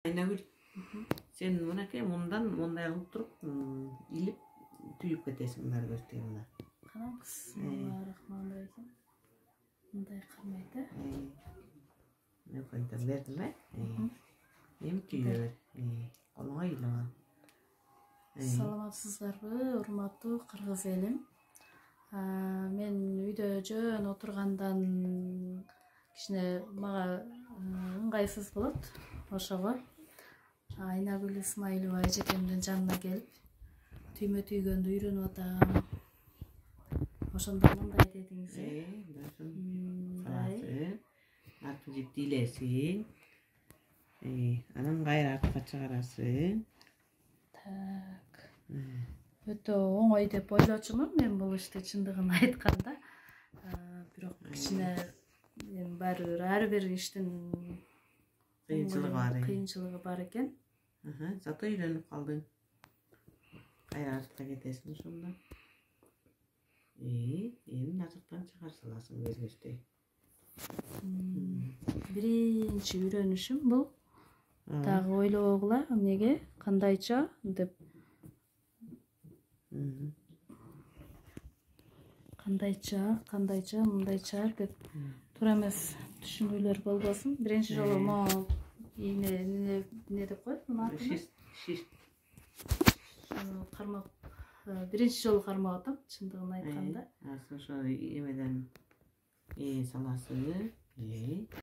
Айнагүл, sen мынакей мындан мындай кылып туруп, илип түйүп кетесиң бар көзтүгү мына. Караңыз, Bismillahirrahmanirrahim. Мындай кармайт, Мен койдум, бердим ба? Эми түйө бер. Колуңа илип ал. Саламатсыздарбы, урматтуу кыргыз элим. Мен үйдө жөн отургандан кичине мага ыңгайсыз болот. Ошого Айнагүл Исмаилова эжекемдин жанына келип, түймө түйгөндү үйрөнүп атам. Ошондо мындай дедиңиз, Саласың, артын жип дийлесиң. Анан кайра артка чыгарасың. Так. Өтө оңой деп ойлочумун мен бул ишти чындыгын айтканда. Бирок кичине баары бир ар бир иштин кыйынчылыгы бар экен. Зато үйрөнүп калдың. Кайра артка кетесиң ошондо. Эми начактан чыгар саласың көзгөчтөй. Биринчи үйрөнүшүм бул. Дагы ойлогула, эмнеге, кандайча деп. Кандайча, мындайча деп туура эмес түшүнүүлөр болбосун. Биринчи жолу могу эмне деп коет муну атын? Шиш. Кармап, биринчи жолу кармап атам, чындыгын айтканда. Ошо эмеден саласың.